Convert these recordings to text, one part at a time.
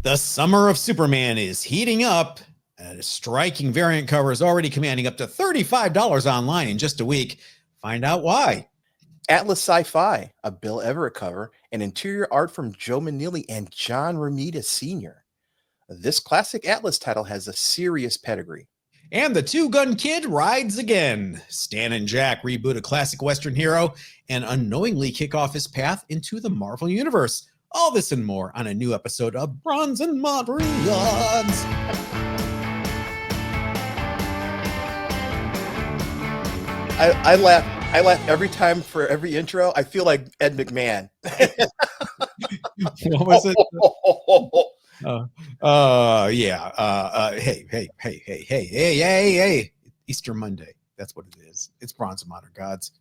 The summer of Superman is heating up. A striking variant cover is already commanding up to $35 online in just a week. Find out why. Atlas Sci-Fi, a Bill Everett cover, and interior art from Joe Manili and John Romita Sr. This classic Atlas title has a serious pedigree. And the Two-Gun Kid rides again. Stan and Jack reboot a classic Western hero and unknowingly kick off his path into the Marvel Universe. All this and more on a new episode of Bronze and Modern Gods. I laugh every time for every intro. I feel like Ed McMahon. What was it? Hey. Easter Monday. That's what it is. It's Bronze and Modern Gods.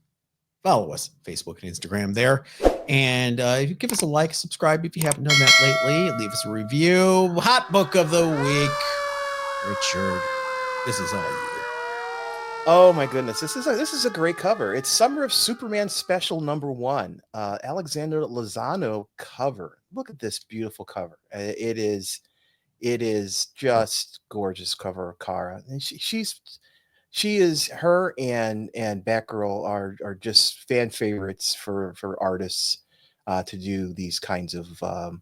Follow us, Facebook and Instagram there. And give us a like, subscribe if you haven't done that lately. Leave us a review. Hot book of the week. Richard, this is all you. Oh my goodness, this is a great cover. It's Summer of Superman Special #1. Alexander Lozano cover. Look at this beautiful cover. It is just gorgeous cover of Kara. And her and Batgirl are just fan favorites for artists to do these kinds of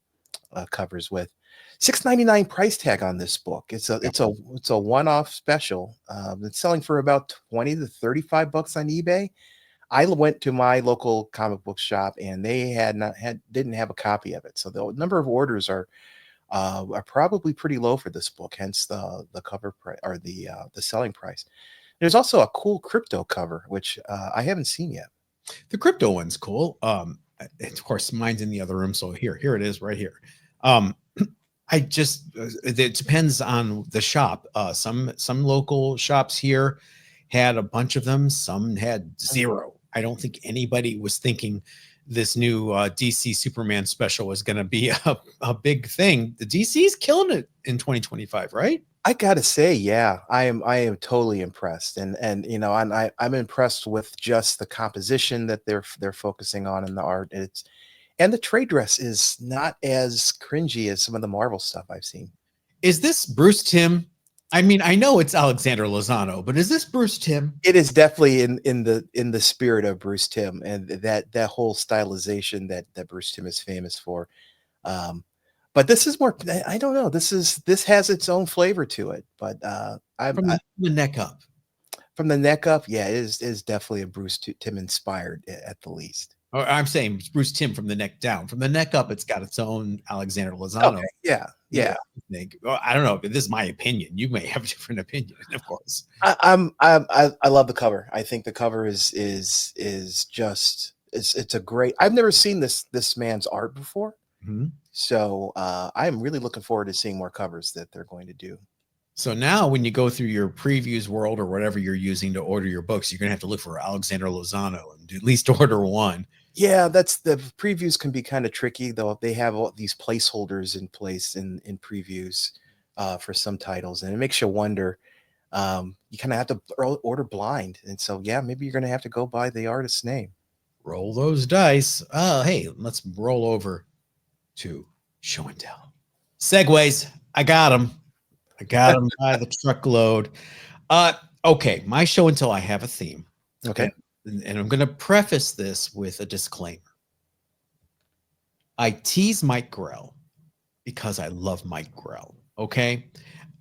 covers with. $6.99 price tag on this book. It's a one-off special. It's selling for about $20 to $35 on eBay. I went to my local comic book shop and they didn't have a copy of it. So the number of orders are probably pretty low for this book, hence the cover price or the selling price. There's also a cool crypto cover, which I haven't seen yet. The crypto one's cool. Of course, mine's in the other room, so here it is right here. It depends on the shop. Some local shops here had a bunch of them. Some had zero. I don't think anybody was thinking this new DC Superman special was going to be a big thing. The DC's killing it in 2025, right? I gotta say, yeah, I am totally impressed, and I'm impressed with just the composition that they're focusing on in the art. And the trade dress is not as cringy as some of the Marvel stuff I've seen. Is this Bruce Timm? I mean, I know it's Alexander Lozano, but is this Bruce Timm? It is definitely in the spirit of Bruce Timm and that whole stylization that Bruce Timm is famous for. But this is more. I don't know. This has its own flavor to it. But from the neck up. From the neck up, yeah, it is definitely a Bruce Timm inspired at the least. Or I'm saying Bruce Timm from the neck down. From the neck up, it's got its own Alexander Lozano. Okay, yeah. I don't know. But this is my opinion. You may have a different opinion, of course. I love the cover. I think the cover is just it's a great. I've never seen this man's art before, so I'm really looking forward to seeing more covers that they're going to do. So now when you go through your previews world or whatever you're using to order your books, you're going to have to look for Alexander Lozano and at least order one. Yeah, the previews can be kind of tricky, though. They have all these placeholders in place in previews for some titles, and it makes you wonder. You kind of have to order blind. And so, yeah, maybe you're going to have to go by the artist's name. Roll those dice. Hey, let's roll over to show and tell. Segways. I got them by the truckload. Okay, my show and tell, I have a theme. Okay. And I'm going to preface this with a disclaimer. I tease Mike Grell because I love Mike Grell. Okay.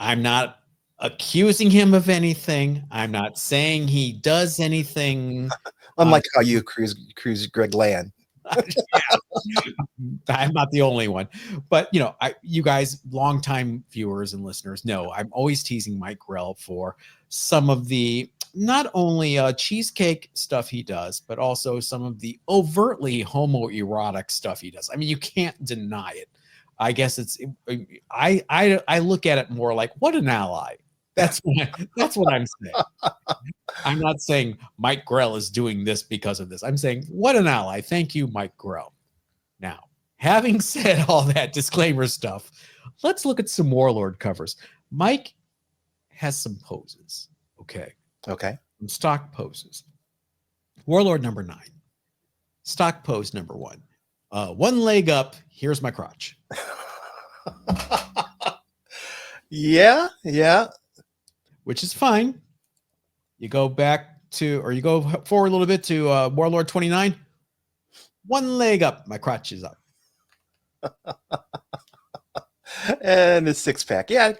I'm not accusing him of anything. I'm not saying he does anything. Unlike how you accuse Greg Land. I'm not the only one, but you guys, longtime viewers and listeners know I'm always teasing Mike Grell for some of the not only cheesecake stuff he does, but also some of the overtly homoerotic stuff he does. I mean, you can't deny it. I guess I look at it more like, what an ally. That's what I'm saying. I'm not saying Mike Grell is doing this because of this. I'm saying, what an ally. Thank you, Mike Grell. Now, having said all that disclaimer stuff, let's look at some Warlord covers. Mike has some poses. Okay. Some stock poses. Warlord number 9. Stock pose number 1. One leg up. Here's my crotch. Yeah, yeah. which is fine. You go back to, or you go forward a little bit to Warlord 29. One leg up, my crotch is up. And the six pack. Yeah,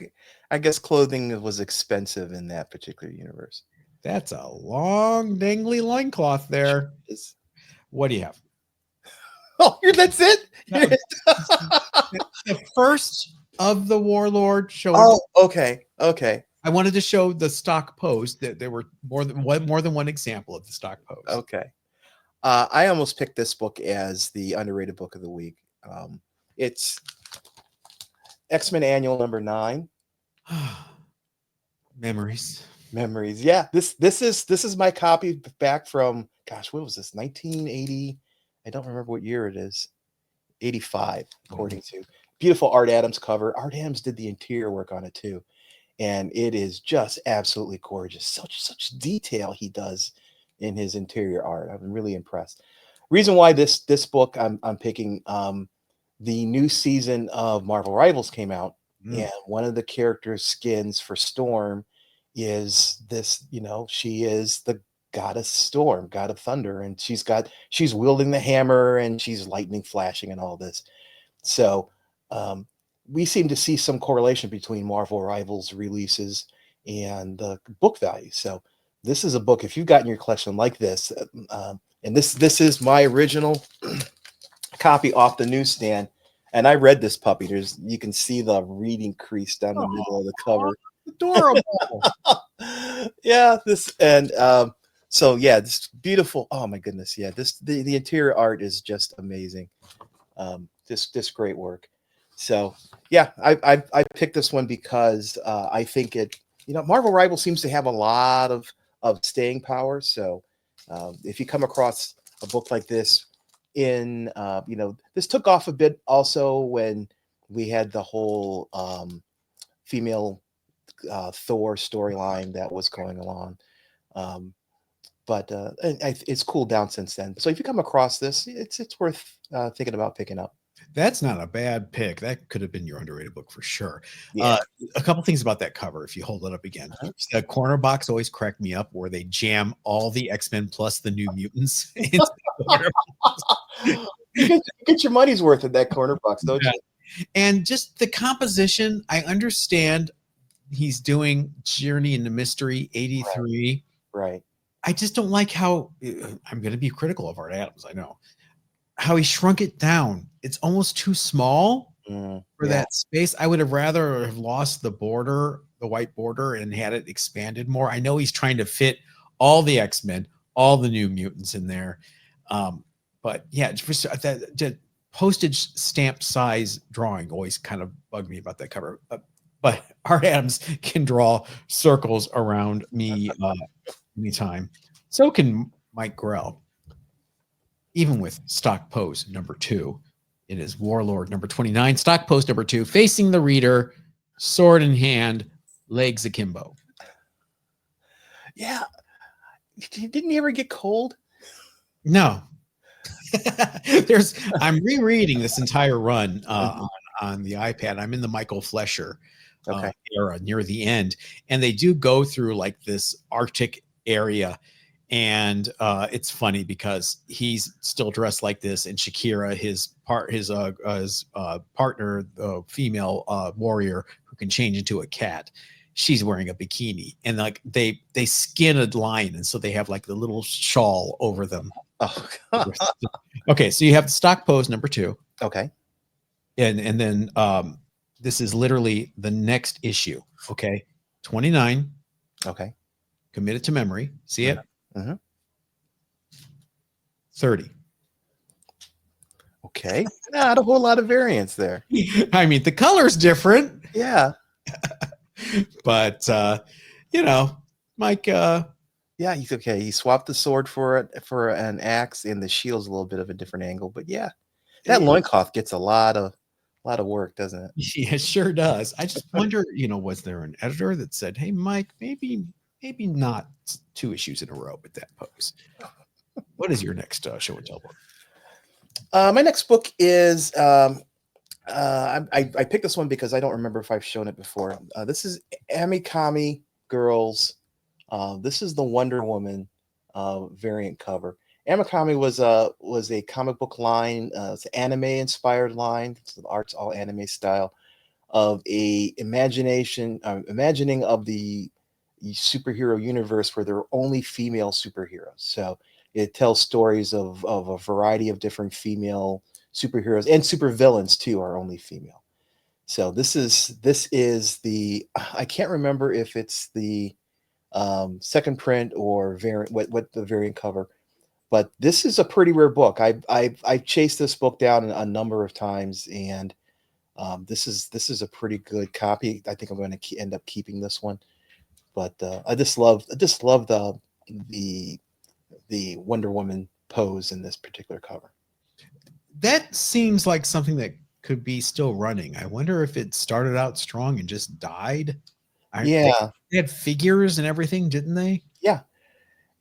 I guess clothing was expensive in that particular universe. That's a long, dangly loincloth there. Is- What do you have? Oh, that's it? The first of the Warlord show. Oh, okay. Okay. I wanted to show the stock pose that there were more than one example of the stock pose. Okay. I almost picked this book as the underrated book of the week. It's X-Men Annual number 9. Memories. Memories. Yeah, this is my copy back from, gosh, what was this? 1980. I don't remember what year it is. 85, according to beautiful Art Adams cover. Art Adams did the interior work on it too, and it is just absolutely gorgeous. Such detail he does in his interior art. I'm really impressed. Reason why this book I'm picking, the new season of Marvel Rivals came out, and one of the characters' skins for Storm is this. She is the goddess Storm, god of thunder, and she's wielding the hammer and she's lightning flashing and all this. So we seem to see some correlation between Marvel Rivals releases and the book value. So this is a book, if you've got in your collection like this, and this is my original copy off the newsstand, and I read this puppy. You can see the reading crease down the middle of the cover. Adorable. Yeah, this and so yeah, this beautiful. Oh my goodness, yeah. The interior art is just amazing. This great work. So yeah, I picked this one because I think Marvel Rival seems to have a lot of staying power. So if you come across a book like this this took off a bit also when we had the whole female Thor storyline that was going along. But it's cooled down since then. So if you come across this, it's worth thinking about picking up. That's not a bad pick. That could have been your underrated book for sure. Yeah. A couple things about that cover, if you hold it up again. The corner box always cracked me up where they jam all the X-Men plus the New Mutants into the corner box. You get your money's worth in that corner box, don't you? And just the composition, I understand he's doing Journey into Mystery 83. Right. I just don't like how I'm going to be critical of Art Adams. I know how he shrunk it down. It's almost too small for that space. I would have rather have lost the border, the white border, and had it expanded more. I know he's trying to fit all the X-Men, all the New Mutants in there. But yeah, that postage stamp size drawing always kind of bugged me about that cover. But Art Adams can draw circles around me anytime. So can Mike Grell. Even with stock pose number 2, it is Warlord number 29, stock pose number 2, facing the reader, sword in hand, legs akimbo. Yeah. Didn't he ever get cold? No. I'm rereading this entire run on the iPad. I'm in the Michael Flesher era near the end, and they do go through like this Arctic area, and it's funny because he's still dressed like this, and Shakira, his partner, the female warrior who can change into a cat, she's wearing a bikini, and like they skin a lion, and so they have like the little shawl over them. Oh, okay, so you have the stock pose number 2. Okay. And then this is literally the next issue. Okay. 29. Okay. Committed to memory. See it? 30. Okay. Not a whole lot of variance there. I mean, the color's different. Yeah. But Mike yeah, he's okay. He swapped the sword for an axe, and the shield's a little bit of a different angle. But yeah, that loincloth gets a lot of work, doesn't it? Yeah, it sure does. I just wonder, was there an editor that said, "Hey, Mike, maybe not 2 issues in a row with that pose"? What is your next show and tell book? My next book is I picked this one because I don't remember if I've shown it before. This is Amikami Girls. This is the Wonder Woman variant cover. Amikami was a comic book line. It's an anime inspired line. So the art's all anime style of a imagining of the superhero universe where there are only female superheroes. So it tells stories of a variety of different female superheroes, and supervillains too are only female. So this is the, I can't remember if it's the second print or variant, what the variant cover, but this is a pretty rare book. I've chased this book down a number of times, and this is a pretty good copy. I think I'm going to end up keeping this one. But I just love the Wonder Woman pose in this particular cover. That seems like something that could be still running. I wonder if it started out strong and just died. Yeah, they had figures and everything, didn't they? Yeah.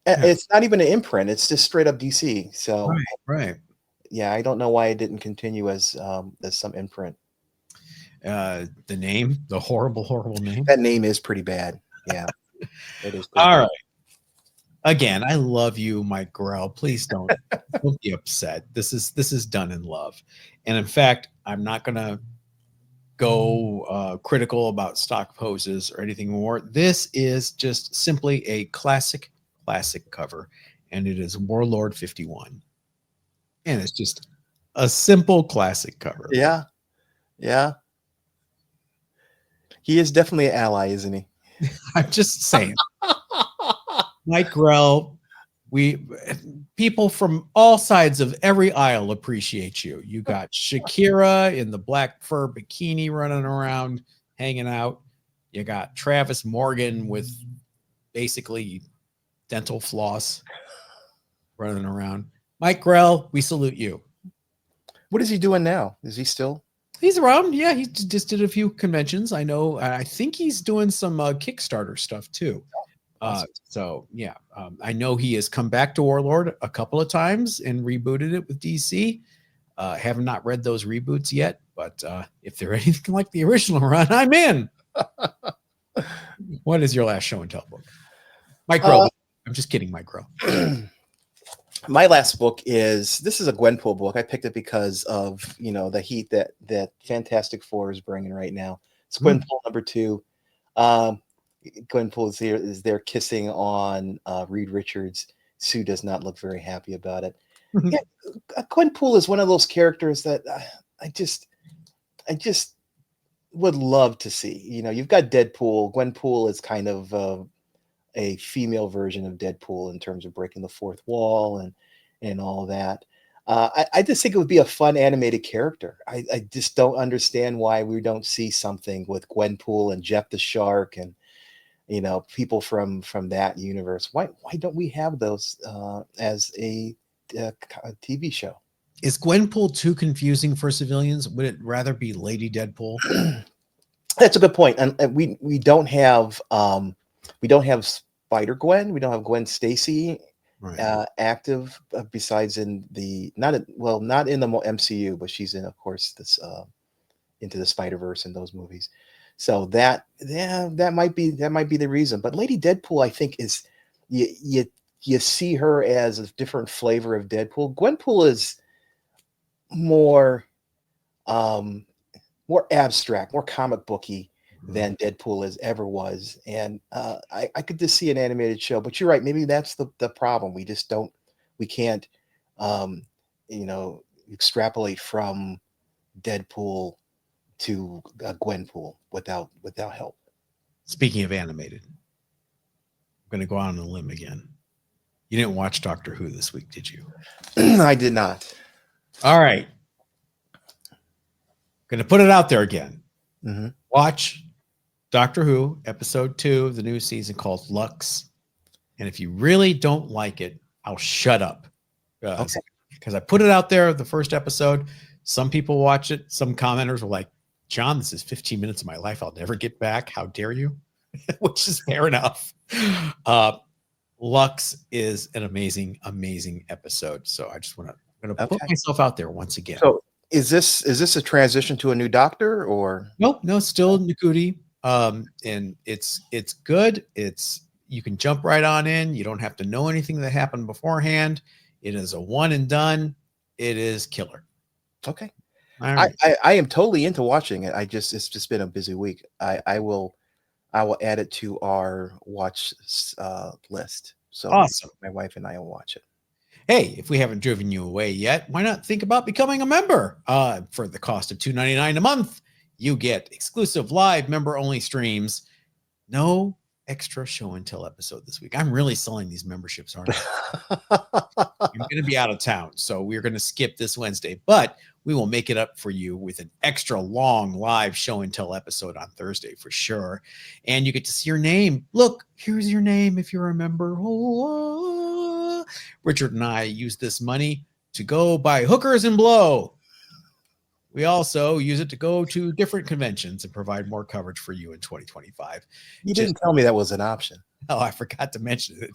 It's not even an imprint. It's just straight up DC. So right. Yeah, I don't know why it didn't continue as some imprint. The name, the horrible name. That name is pretty bad. Yeah, it is. All right. Again, I love you, Mike Grell. Please don't be upset. This is done in love, and in fact, I'm not gonna go critical about stock poses or anything more. This is just simply a classic cover, and it is Warlord 51, and it's just a simple classic cover. Yeah. He is definitely an ally, isn't he? I'm just saying. Mike Grell, people from all sides of every aisle appreciate you. You got Shakira in the black fur bikini running around, hanging out. You got Travis Morgan with basically dental floss running around. Mike Grell, we salute you. What is he doing now? Is he still? He's around. Yeah, he just did a few conventions. I know. I think he's doing some Kickstarter stuff too. Awesome. So yeah, I know he has come back to Warlord a couple of times and rebooted it with DC. Have not read those reboots yet, but if they're anything like the original run, I'm in. What is your last show and tell book? Mike Grell. I'm just kidding, Mike Grell. My last book is a Gwenpool book. I picked it because of the heat that Fantastic Four is bringing right now. It's Gwenpool number 2. Gwenpool is there kissing on Reed Richards. Sue does not look very happy about it. Yeah, Gwenpool is one of those characters that I just would love to see. You've got Deadpool. Gwenpool is kind of a female version of Deadpool in terms of breaking the fourth wall and all that. I just think it would be a fun animated character. I just don't understand why we don't see something with Gwenpool and Jeff the Shark and people from that universe. Why don't we have those as a TV show? Is Gwenpool too confusing for civilians? Would it rather be Lady Deadpool? That's a good point. And we don't have Spider Gwen. We don't have Gwen Stacy active besides in the not in the MCU, but she's in, of course, this Into the Spider-Verse and those movies. So that might be the reason. But Lady Deadpool, I think, is you see her as a different flavor of Deadpool. Gwenpool is more abstract, more comic booky than Deadpool ever was. And I could just see an animated show. But you're right, maybe that's the problem. We can't extrapolate from Deadpool to Gwenpool without help. Speaking of animated, I'm going to go out on a limb again. You didn't watch Doctor Who this week, did you? I did not. All right. Going to put it out there again. Mm-hmm. Watch Doctor Who episode 2 of the new season called Lux. And if you really don't like it, I'll shut up. Okay. Because I put it out there, the first episode. Some people watch it. Some commenters were like, John, this is 15 minutes of my life I'll never get back. How dare you? Which is fair enough. Lux is an amazing episode. So I just want to put myself out there once again. So Is this a transition to a new Doctor or? Nope, no, still Nikuti. And it's good. You can jump right on in. You don't have to know anything that happened beforehand. It is a one and done. It is killer. Okay. All right. I am totally into watching it. It's just been a busy week. I will add it to our watch list. So Awesome. my wife and I will watch it. Hey, if we haven't driven you away yet, why not think about becoming a member? For the cost of $2.99 a month, you get exclusive live member-only streams. No extra show and tell episode this week. I'm really selling these memberships, aren't I? I'm going to be out of town, so we're going to skip this Wednesday, but we will make it up for you with an extra long live show and tell episode on Thursday for sure. And you get to see your name. Look, here's your name if you're a member. Oh, Richard and I use this money to go buy hookers and blow. We also use it to go to different conventions and provide more coverage for you in 2025. You didn't tell me that was an option. Oh, I forgot to mention it.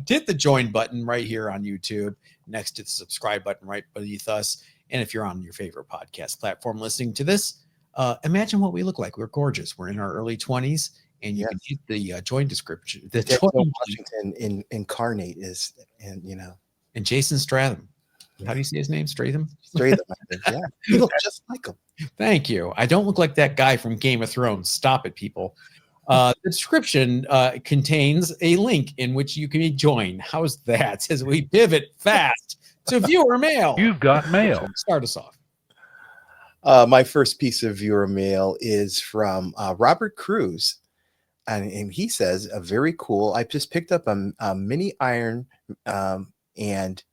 Hit the join button right here on YouTube next to the subscribe button right beneath us. And if you're on your favorite podcast platform listening to this, imagine what we look like. We're gorgeous. We're in our early 20s, and you can hit the join description. The join Washington incarnate is, and you know, and Jason Stratham. How do you say his name? Stratham? Stratham, I think. Yeah. You look just like him. Thank you. I don't look like that guy from Game of Thrones. Stop it, people. The description contains a link in which you can join. How's that? As we pivot fast to viewer mail. You've got mail. Start us off. My first piece of viewer mail is from Robert Cruz. And he says, very cool. I just picked up a mini iron and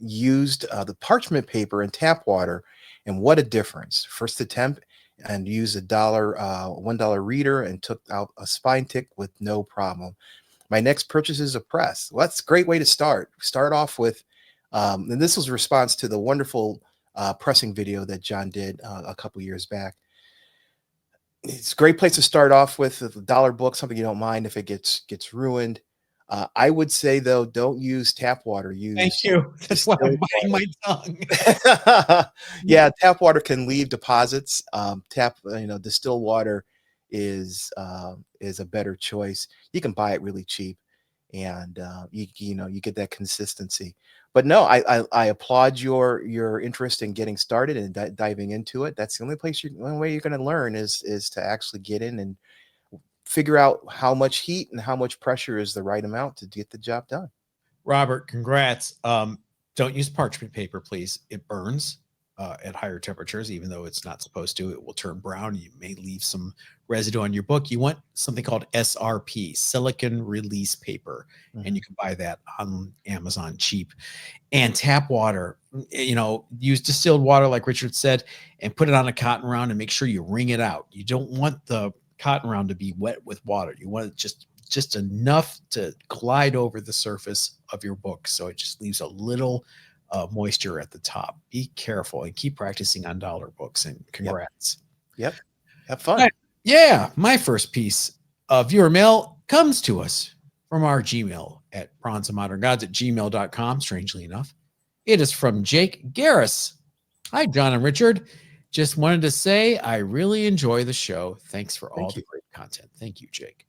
used the parchment paper and tap water, and what a difference. First attempt, and used $1 reader and took out a spine tick with no problem. My next purchase is a press. Well, that's a great way to start off with, and this was a response to the wonderful pressing video that John did a couple years back. It's a great place to start off with a $1 book, something you don't mind if it gets ruined. I would say, though, don't use tap water. Thank you. That's why I'm biting my tongue. Yeah, tap water can leave deposits. Distilled water is a better choice. You can buy it really cheap, and you get that consistency. But no, I applaud your interest in getting started and diving into it. That's the only way you're going to learn is to actually get in and figure out how much heat and how much pressure is the right amount to get the job done. Robert, congrats. Don't use parchment paper, please. It burns at higher temperatures, even though it's not supposed to. It will turn brown. You may leave some residue on your book. You want something called SRP, silicon release paper, and you can buy that on Amazon cheap. And tap water, use distilled water, like Richard said, and put it on a cotton round and make sure you wring it out. You don't want the cotton round to be wet with water. You want it just enough to glide over the surface of your book, so it just leaves a little moisture at the top. Be careful and keep practicing on dollar books, and congrats. Yep. Have fun. My first piece of viewer mail comes to us from our Gmail at bronzeandmoderngods@gmail.com. Strangely enough, it is from Jake Garris. Hi, John and Richard. Just wanted to say I really enjoy the show. Thanks for all the great content. Thank you, Jake.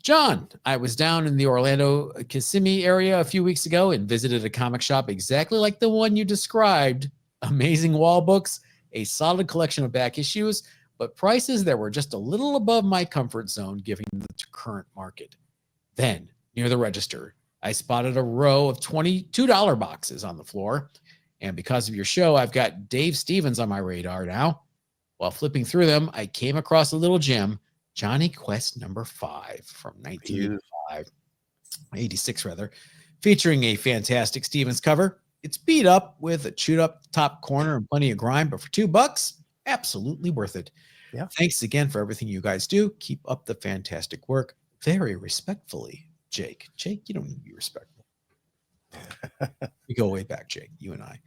John, I was down in the Orlando Kissimmee area a few weeks ago and visited a comic shop exactly like the one you described. Amazing wall books, a solid collection of back issues, but prices that were just a little above my comfort zone given the current market. Then, near the register, I spotted a row of $22 boxes on the floor. And because of your show, I've got Dave Stevens on my radar now. While flipping through them, I came across a little gem, Johnny Quest number 5 from 1986 rather, featuring a fantastic Stevens cover. It's beat up with a chewed up top corner and plenty of grime, but for $2, absolutely worth it. Yeah. Thanks again for everything you guys do. Keep up the fantastic work. Very respectfully, Jake. Jake, you don't need to be respectful. We go way back, Jake, you and I.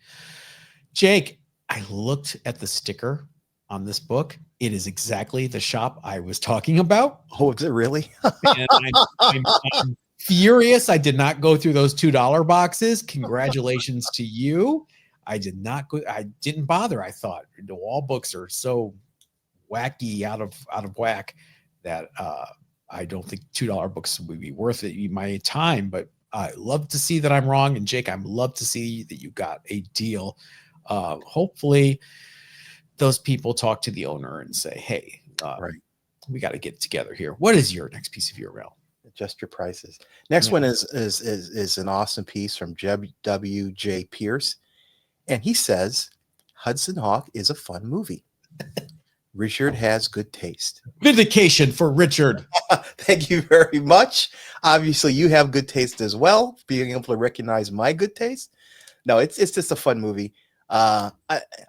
Jake, I looked at the sticker on this book. It is exactly the shop I was talking about. Oh, is it really? And I'm furious I did not go through those $2 boxes. Congratulations to you. I did not go. I didn't bother. I thought the wall books are so wacky, out of whack, that I don't think $2 books would be worth it my time. But I love to see that I'm wrong, and Jake, I'd love to see that you got a deal. Hopefully, those people talk to the owner and say, "Hey, Right. we got to get together here." What is your next piece of your mail? Adjust your prices. Next Yeah. one is an awesome piece from W.J. Pierce, and he says Hudson Hawk is a fun movie. Richard has good taste. Vindication for Richard. Thank you very much. Obviously, you have good taste as well, being able to recognize my good taste. No, it's just a fun movie. I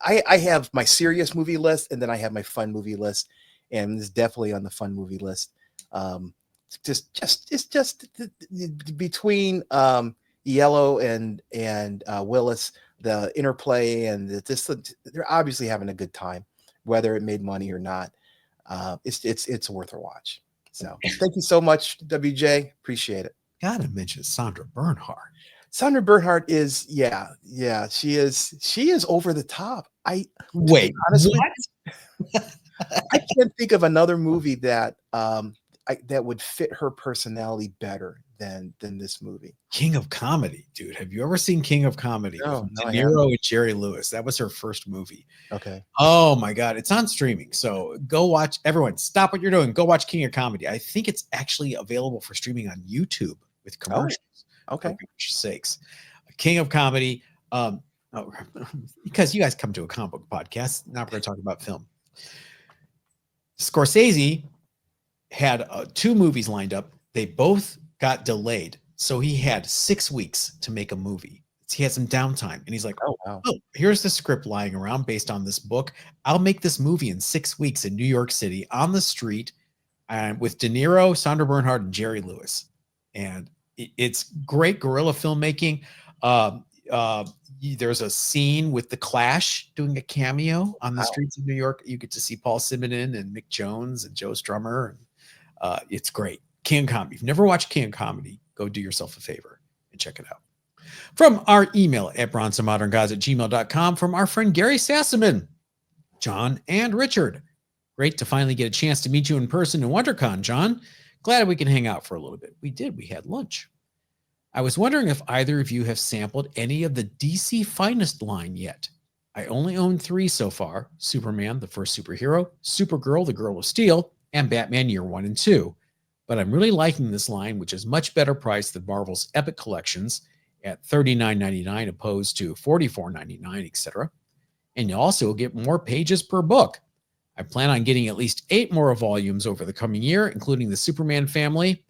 have my serious movie list, and then I have my fun movie list, and it's definitely on the fun movie list. It's just between Yellow and Willis, the interplay, and they're obviously having a good time, whether it made money or not. It's worth a watch. So thank you so much, WJ. Appreciate it. Gotta mention Sandra Bernhard. Sandra Bernhard is, yeah, she is over the top. Wait, honestly, what? I can't think of another movie that that would fit her personality better than this movie. King of Comedy, dude. Have you ever seen King of Comedy? No, De Niro and Jerry Lewis. That was her first movie. Okay. Oh my God. It's on streaming. So go watch. Everyone, stop what you're doing. Go watch King of Comedy. I think it's actually available for streaming on YouTube with commercials. Okay. For goodness sakes. King of Comedy. Because you guys come to a comic book podcast. Now we're going to talk about film. Scorsese had 2 movies lined up. They both got delayed. So he had 6 weeks to make a movie. He had some downtime, and he's like, oh, wow. Oh, here's the script lying around based on this book. I'll make this movie in 6 weeks in New York City on the street, and with De Niro, Sandra Bernhard, and Jerry Lewis. And it's great guerrilla filmmaking. There's a scene with The Clash doing a cameo on the streets of New York. You get to see Paul Simonon and Mick Jones and Joe Strummer. And, it's great. King of Comedy. If you've never watched King of Comedy, go do yourself a favor and check it out. From our email at bronsonmoderngods@gmail.com, from our friend Gary Sassaman, John and Richard. Great to finally get a chance to meet you in person in WonderCon, John. Glad we can hang out for a little bit. We did. We had lunch. I was wondering if either of you have sampled any of the DC Finest line yet. I only own 3 so far: Superman, the first superhero, Supergirl, the Girl of Steel, and Batman Year 1 and 2. But I'm really liking this line, which is much better priced than Marvel's Epic collections at $39.99 opposed to $44.99, etc. And you also get more pages per book. I plan on getting at least 8 more volumes over the coming year, including the Superman family,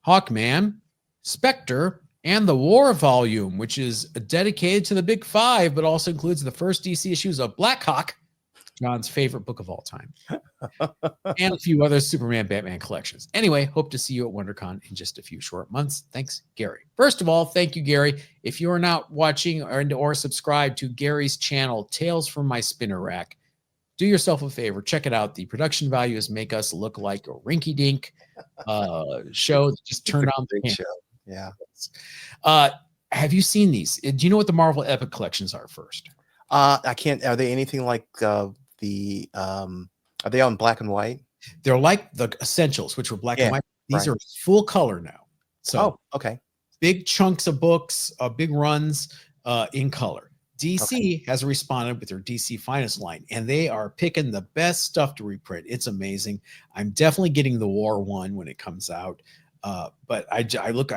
Hawkman, Spectre, and the War volume, which is dedicated to the Big 5, but also includes the first DC issues of Black Hawk, John's favorite book of all time, and a few other Superman Batman collections. Anyway, hope to see you at WonderCon in just a few short months. Thanks, Gary. First of all, thank you, Gary. If you are not watching or subscribed to Gary's channel, Tales from My Spinner Rack, do yourself a favor. Check it out. The production values make us look like a rinky-dink show that just turned on the show. Yeah. Have you seen these? Do you know what the Marvel Epic collections are first? I can't. Are they anything like are they on black and white? They're like the Essentials, which were black and white. These are full color now. So okay. Big chunks of books, big runs in color. DC has responded with their DC Finest line, and they are picking the best stuff to reprint. It's amazing. I'm definitely getting the War one when it comes out. But I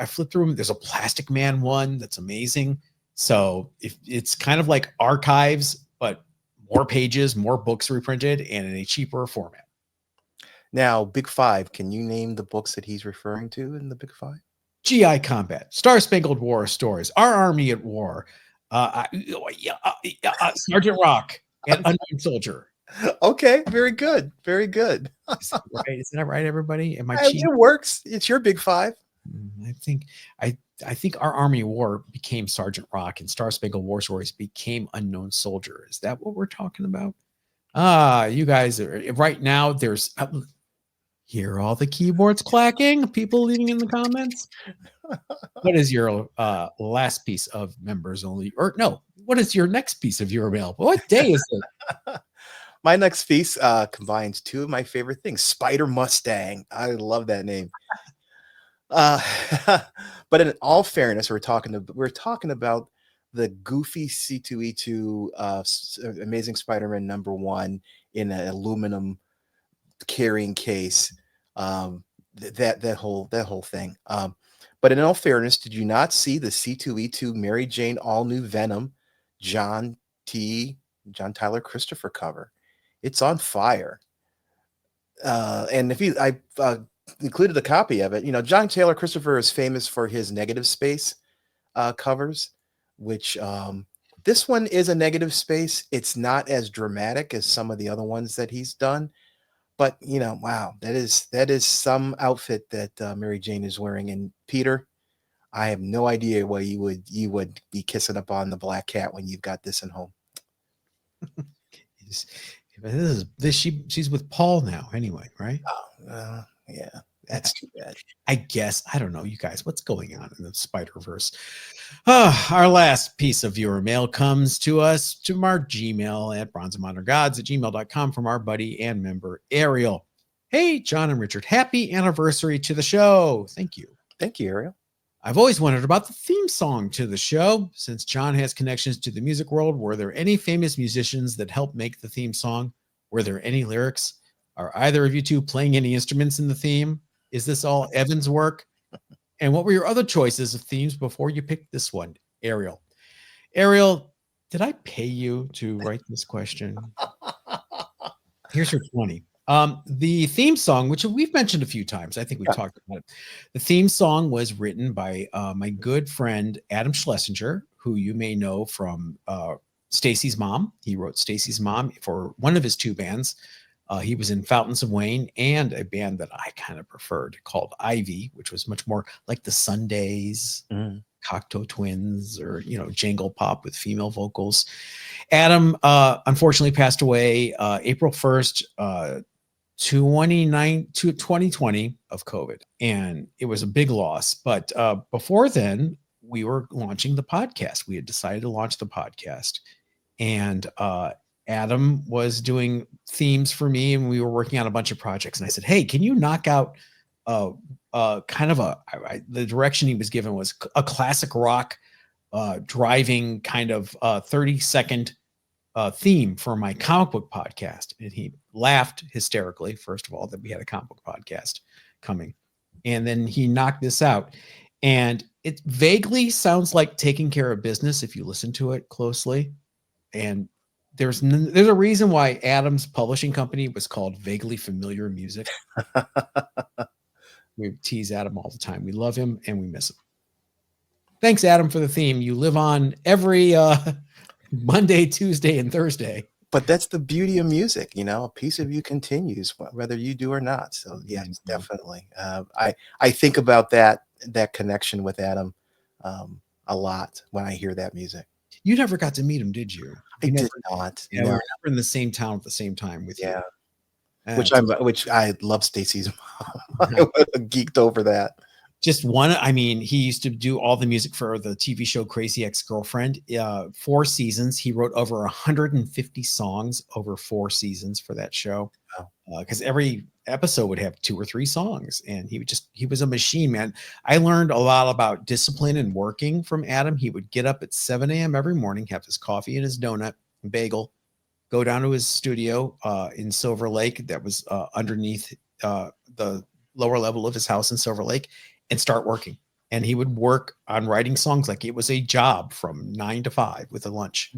flip through them. There's a Plastic Man one that's amazing. So if it's kind of like archives, but more pages, more books reprinted, and in a cheaper format. Now, Big 5, can you name the books that he's referring to in the Big 5? GI Combat, Star Spangled War Stories, Our Army at War, Sergeant Rock, and Unknown Soldier. Okay, very good. Very good. Isn't that right, everybody? Am I cheating? It works. It's your Big 5. I think Our Army of War became Sergeant Rock, and Star Spangled War Stories became Unknown Soldier. Is that what we're talking about? You guys are right now. There's hear all the keyboards clacking. People leaving in the comments. What is your last piece of members only? Or no, what is your next piece of your mail? What day is it? My next piece combines two of my favorite things. Spider Mustang. I love that name. Uh, but in all fairness, we're talking about the goofy C2E2 Amazing Spider-Man #1 in an aluminum carrying case. That whole thing. But in all fairness, did you not see the C2E2 Mary Jane all new Venom John Tyler Christopher cover? It's on fire. And if you, I included a copy of it. You know, John Taylor Christopher is famous for his negative space covers, which this one is a negative space. It's not as dramatic as some of the other ones that he's done, but you know, wow, that is some outfit that Mary Jane is wearing. And Peter, I have no idea why you would be kissing up on the black cat when you've got this at home. She's with Paul now anyway, right? Oh, yeah, that's too bad. I guess. I don't know, you guys, what's going on in the Spider-Verse? Our last piece of viewer mail comes to us from our Gmail at bronzeandmoderngods@gmail.com from our buddy and member Ariel. Hey, John and Richard, happy anniversary to the show. Thank you. Thank you, Ariel. I've always wondered about the theme song to the show. Since John has connections to the music world, were there any famous musicians that helped make the theme song? Were there any lyrics? Are either of you two playing any instruments in the theme? Is this all Evan's work? And what were your other choices of themes before you picked this one? Ariel, did I pay you to write this question? Here's your 20. The theme song, which we've mentioned a few times, I think we've talked about it. The theme song was written by my good friend Adam Schlesinger, who you may know from Stacy's Mom. He wrote Stacy's Mom for one of his two bands. He was in Fountains of Wayne and a band that I kind of preferred called Ivy, which was much more like the Sundays, Cocteau Twins, or, you know, jangle pop with female vocals. Adam unfortunately passed away April 1st, 2020 of COVID. And it was a big loss. But before then, we were launching the podcast. We had decided to launch the podcast. And Adam was doing themes for me, and we were working on a bunch of projects. And I said, hey, can you knock out kind of the direction he was given was a classic rock driving kind of 30-second theme for my comic book podcast. And he laughed hysterically, first of all, that we had a comic book podcast coming. And then he knocked this out. And it vaguely sounds like Taking Care of Business if you listen to it closely. And there's a reason why Adam's publishing company was called Vaguely Familiar Music. We tease Adam all the time. We love him and we miss him. Thanks, Adam, for the theme. You live on every Monday, Tuesday, and Thursday. But that's the beauty of music, you know, a piece of you continues whether you do or not. So yeah, definitely. I think about that connection with Adam a lot when I hear that music. You never got to meet him, did you? I did not. Yeah, no. We were never in the same town at the same time with you. Which I love Stacy's Mom. I geeked over that. Just one. I mean, he used to do all the music for the TV show Crazy Ex-Girlfriend. 4 seasons. He wrote over 150 songs over 4 seasons for that show. Because every episode would have 2 or 3 songs, and he was a machine, man. I learned a lot about discipline and working from Adam. He would get up at 7 a.m. every morning, have his coffee and his donut and bagel, go down to his studio in Silver Lake that was underneath the lower level of his house in Silver Lake, and start working. And he would work on writing songs like it was a job from 9 to 5 with a lunch.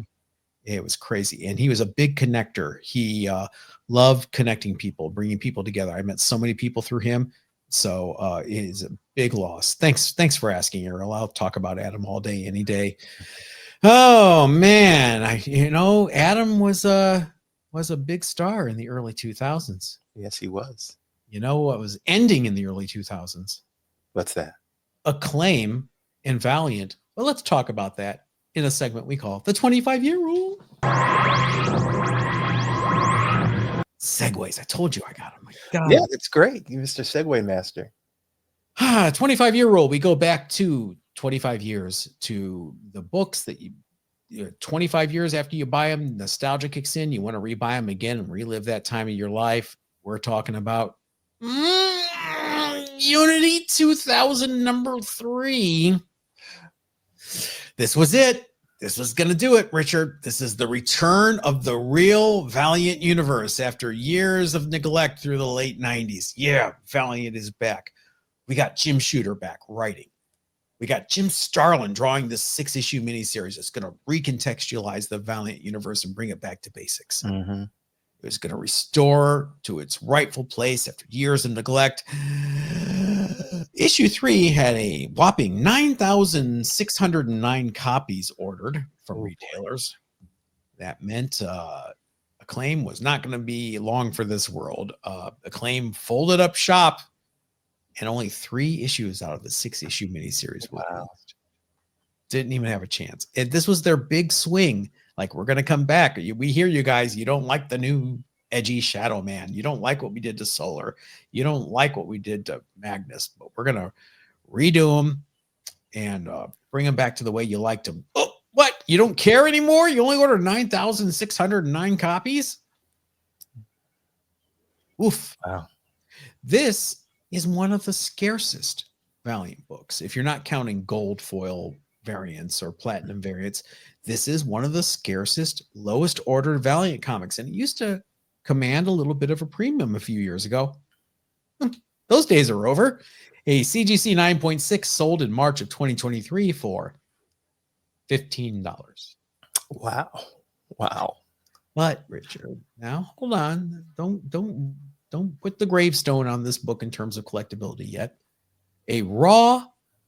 It was crazy. And he was a big connector. He loved connecting people, bringing people together. I met so many people through him. So it is a big loss. Thanks for asking, Ariel. I'll talk about Adam all day, any day. Oh man, Adam was a big star in the early 2000s. Yes, he was. You know what was ending in the early 2000s? What's that? Acclaim and Valiant. Well, let's talk about that in a segment we call the 25-year rule. Segues. I told you I got them. My God. Yeah, it's great. You're Mr. Segway Master. 25-year rule. We go back to 25 years to the books that you 25 years after you buy them, nostalgia kicks in. You want to rebuy them again and relive that time of your life. We're talking about Unity 2000 #3. This was it. This was going to do it, Richard. This is the return of the real Valiant Universe after years of neglect through the late 90s. Yeah, Valiant is back. We got Jim Shooter back writing. We got Jim Starlin drawing this 6-issue miniseries that's going to recontextualize the Valiant Universe and bring it back to basics. Mm-hmm. It was going to restore to its rightful place after years of neglect. Issue 3 had a whopping 9,609 copies ordered from retailers. That meant Acclaim was not going to be long for this world. Acclaim folded up shop, and only 3 issues out of the 6-issue miniseries were released. Didn't even have a chance. This was their big swing. Like, we're going to come back. We hear you guys. You don't like the new edgy Shadow Man. You don't like what we did to Solar. You don't like what we did to Magnus. But we're going to redo them and bring them back to the way you liked them. Oh, what? You don't care anymore? You only ordered 9,609 copies? Oof. Wow. This is one of the scarcest Valiant books. If you're not counting gold foil variants or platinum variants, this is one of the scarcest, lowest ordered Valiant comics. And it used to command a little bit of a premium a few years ago. Those days are over. A CGC 9.6 sold in March of 2023 for $15. Wow. But Richard, now hold on. Don't put the gravestone on this book in terms of collectability yet. A raw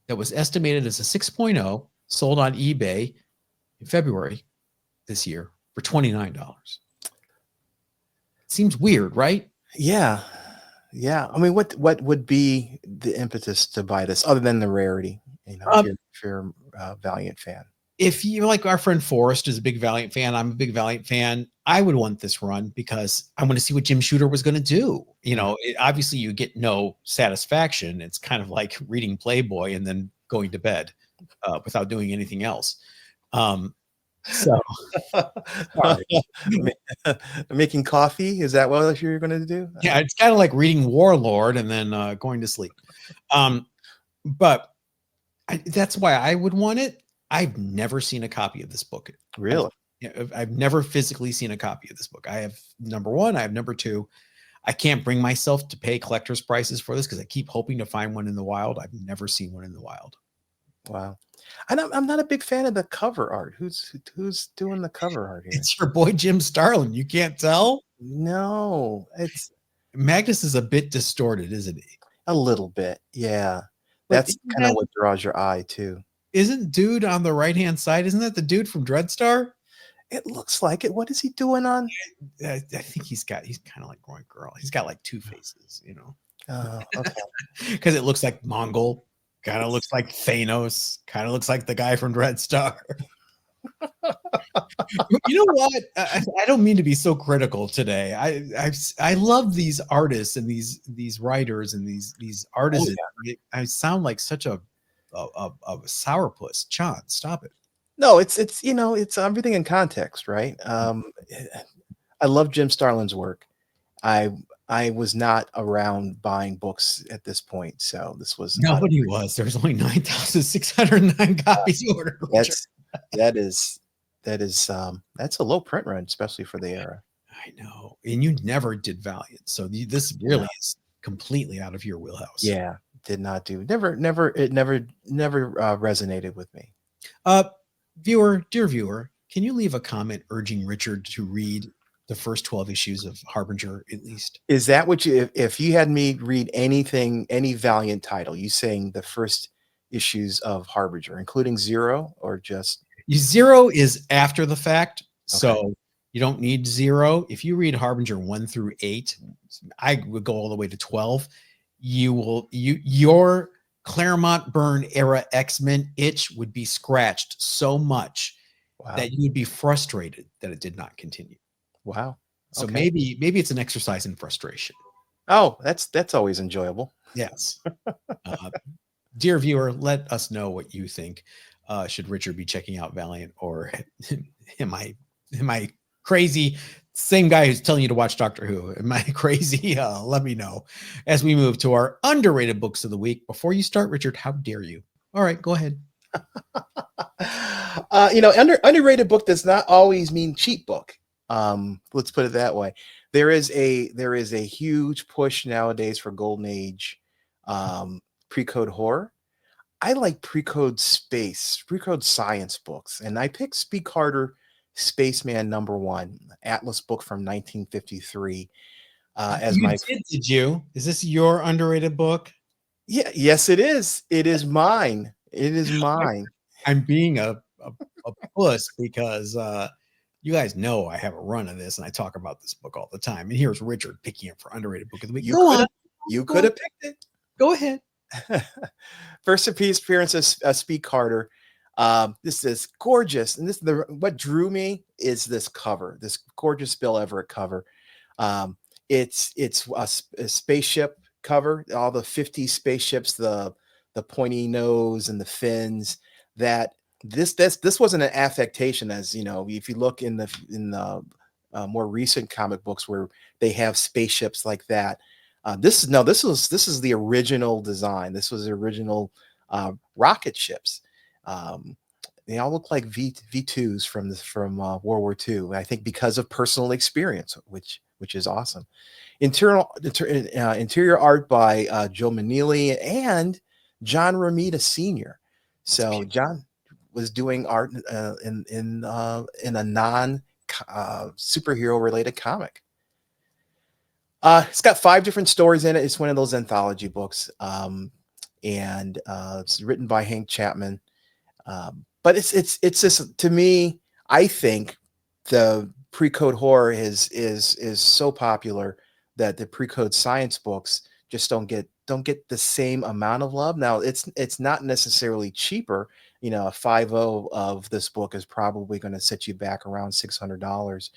that was estimated as a 6.0 sold on eBay in February this year for $29. Seems weird, right? Yeah. I mean, what would be the impetus to buy this other than the rarity? If you're a Valiant fan. If you like, our friend Forrest is a big Valiant fan, I'm a big Valiant fan. I would want this run because I want to see what Jim Shooter was going to do. Obviously you get no satisfaction. It's kind of like reading Playboy and then going to bed without doing anything else. So making coffee, is that what you're going to do? Yeah, it's kind of like reading Warlord and then going to sleep. But that's why I would want it. I've never seen a copy of this book. Really? I've never physically seen a copy of this book. I have number 1, I have number 2. I can't bring myself to pay collector's prices for this because I keep hoping to find one in the wild. I've never seen one in the wild. Wow. And I'm not a big fan of the cover art. Who's doing the cover art here? It's your boy Jim Starlin. You can't tell? No, it's Magnus is a bit distorted, isn't he? A little bit, yeah. That's kind of what draws your eye too. Isn't dude on the right-hand side? Isn't that the dude from Dreadstar? It looks like it. What is he doing on? I think he's kind of like Groin Girl. He's got like 2 faces, Oh, okay. Because it looks like Mongol, kind of looks like Thanos, kind of looks like the guy from Dreadstar. You know what? I don't mean to be so critical today. I love these artists and these writers and these artists. Oh, yeah. I sound like such a sourpuss. John, stop it. No, it's everything in context, right? I love Jim Starlin's work. I was not around buying books at this point, so this was nobody was. There's only 9,609 copies ordered. That's a low print run, especially for the era. I know, and you never did Valiant, so this really is completely out of your wheelhouse. Yeah, did not do. It never resonated with me. Dear viewer, can you leave a comment urging Richard to read the first 12 issues of Harbinger at least? Is that what if you had me read anything, any Valiant title, you saying the first issues of Harbinger, including Zero, or just Zero is after the fact, so you don't need Zero. If you read Harbinger 1 through 8, I would go all the way to 12. Your Claremont Byrne era X-Men itch would be scratched so much that you would be frustrated that it did not continue. Wow. So maybe it's an exercise in frustration. Oh, that's always enjoyable. Yes. Dear viewer, let us know what you think. should Richard be checking out Valiant, or am I crazy? Same guy who's telling you to watch Doctor Who. Am I crazy? Let me know as we move to our underrated books of the week. Before you start, Richard, how dare you? All right, go ahead. Underrated book does not always mean cheap book. Let's put it that way. There is a huge push nowadays for Golden Age pre-code horror. I like pre-code science books, and I picked Carter Spaceman #1, Atlas book from 1953. As you my did you? Is this your underrated book? Yeah, yes, it is. It is mine. It is mine. I'm being a puss because you guys know I have a run of this and I talk about this book all the time. And here's Richard picking it for underrated book of the week. You could have picked it. Go ahead. First appearance of Speed Carter. This is gorgeous, and what drew me is this cover, this gorgeous Bill Everett cover. It's a spaceship cover, all the 50 spaceships, the pointy nose and the fins. That this wasn't an affectation, as you know. If you look in the more recent comic books where they have spaceships like that. This is the original design. This was the original rocket ships. They all look like V2s from World War II. I think because of personal experience, which is awesome. Interior art by Joe Manili and John Romita Sr. So John was doing art in a non superhero related comic. It's got 5 different stories in it. It's one of those anthology books, and it's written by Hank Chapman. But it's just, to me, I think the pre-code horror is so popular that the pre-code science books just don't get the same amount of love. Now it's not necessarily cheaper. A 5.0 of this book is probably going to set you back around $600,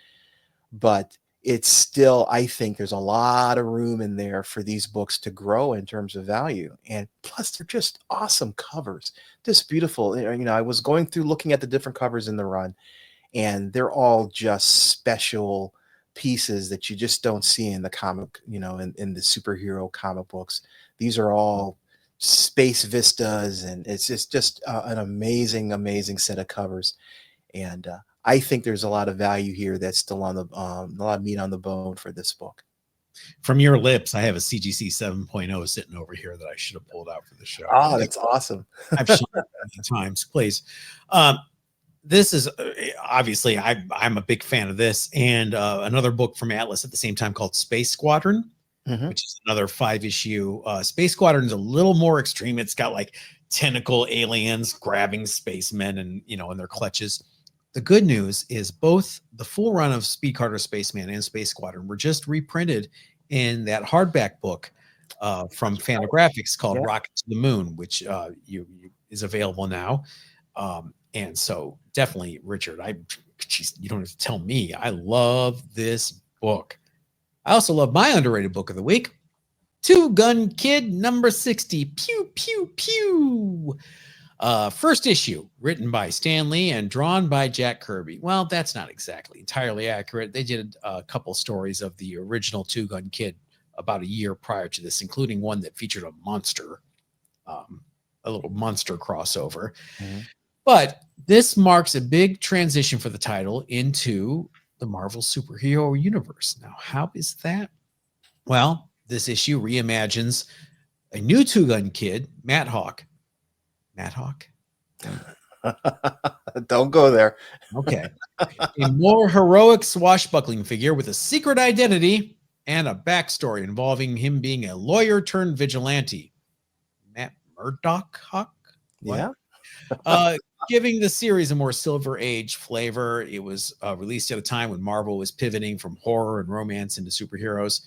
but it's still, I think there's a lot of room in there for these books to grow in terms of value. And plus they're just awesome covers, just beautiful. I was going through looking at the different covers in the run, and they're all just special pieces that you just don't see in the comic, in the superhero comic books. These are all space vistas, and it's just an amazing set of covers. And I think there's a lot of value here that's still on a lot of meat on the bone for this book. From your lips, I have a CGC 7.0 sitting over here that I should have pulled out for the show. Oh, that's awesome. I've shown it many times. Please. This is obviously I'm a big fan of this, and another book from Atlas at the same time called Space Squadron, which is another 5-issue. Space Squadron is a little more extreme. It's got like tentacle aliens grabbing spacemen and in their clutches. The good news is both the full run of Speed Carter Spaceman and Space Squadron were just reprinted in that hardback book from Fantagraphics called Rocket to the Moon, which is available now. And so definitely, Richard, you don't have to tell me. I love this book. I also love my underrated book of the week, Two Gun Kid #60. Pew, pew, pew. First issue, written by Stan Lee and drawn by Jack Kirby. Well, that's not exactly entirely accurate. They did a couple stories of the original Two Gun Kid about a year prior to this, including one that featured a monster, a little monster crossover. But this marks a big transition for the title into the Marvel superhero universe. Now, how is that? Well, this issue reimagines a new Two Gun Kid, Matt Hawk. Don't go there. Okay. A more heroic swashbuckling figure with a secret identity and a backstory involving him being a lawyer turned vigilante. Matt Murdock Hawk? Yeah. Giving the series a more Silver Age flavor. It was released at a time when Marvel was pivoting from horror and romance into superheroes.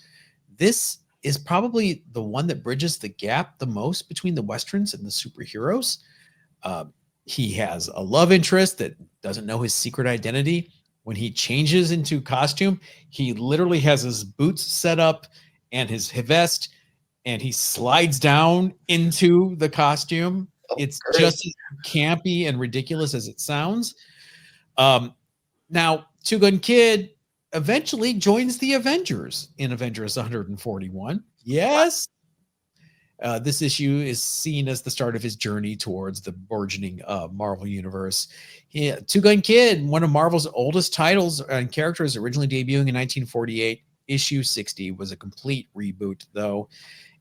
This is probably the one that bridges the gap the most between the Westerns and the superheroes. He has a love interest that doesn't know his secret identity. When he changes into costume, he literally has his boots set up and his vest, and he slides down into the costume. It's Great. just as campy and ridiculous as it sounds. Now, Two Gun Kid eventually joins the Avengers in Avengers 141. Yes. This issue is seen as the start of his journey towards the burgeoning Marvel Universe. Two Gun Kid, one of Marvel's oldest titles and characters, originally debuting in 1948. Issue 60 was a complete reboot, though.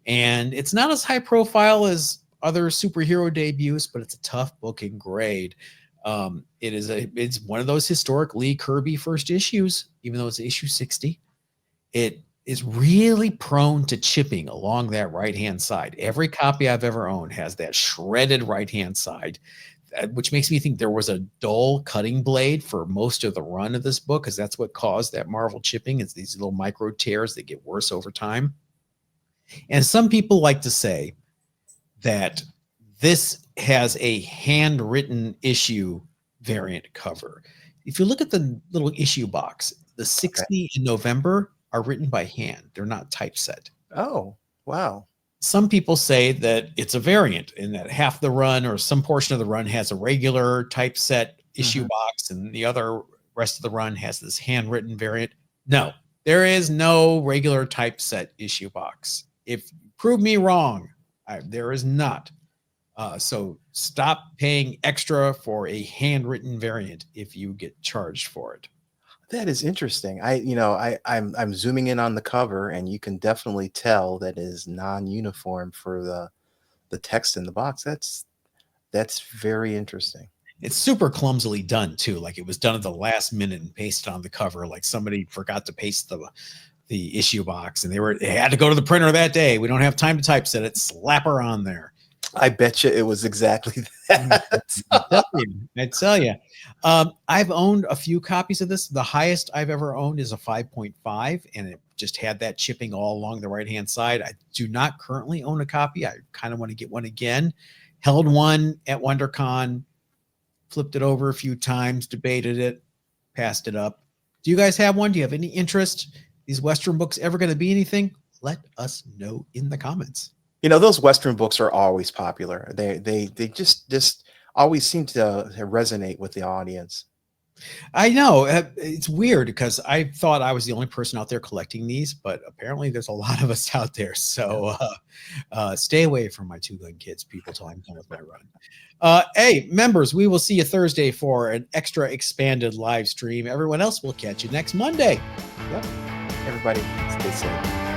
And it's not as high profile as other superhero debuts, but it's a tough book in grade. It's one of those historic Lee Kirby first issues, even though it's issue 60. It is really prone to chipping along that right-hand side. Every copy I've ever owned has that shredded right-hand side, which makes me think there was a dull cutting blade for most of the run of this book, because that's what caused that Marvel chipping. It's these little micro tears that get worse over time. And some people like to say that this has a handwritten issue variant cover. If you look at the little issue box, the 60 in November are written by hand. They're not typeset. Oh, wow. Some people say that it's a variant and that half the run or some portion of the run has a regular typeset issue box and the other rest of the run has this handwritten variant. No, there is no regular typeset issue box. If you prove me wrong, there is not. So stop paying extra for a handwritten variant if you get charged for it. That is interesting. I'm zooming in on the cover, and you can definitely tell that it is non-uniform for the text in the box. That's very interesting. It's super clumsily done too. Like it was done at the last minute and pasted on the cover. Like somebody forgot to paste the issue box, and they had to go to the printer that day. We don't have time to typeset it. Slap her on there. I bet you it was exactly that. I tell you. I've owned a few copies of this. The highest I've ever owned is a 5.5, and it just had that chipping all along the right-hand side. I do not currently own a copy. I kind of want to get one again. Held one at WonderCon, flipped it over a few times, debated it, passed it up. Do you guys have one? Do you have any interest? These Western books ever going to be anything? Let us know in the comments. Those Western books are always popular. They just always seem to resonate with the audience. I know it's weird because I thought I was the only person out there collecting these, but apparently there's a lot of us out there. So stay away from my Two Gun Kids, people, till I'm done with my run. Hey, members, we will see you Thursday for an extra expanded live stream. Everyone else will catch you next Monday. Yep. Everybody, stay safe.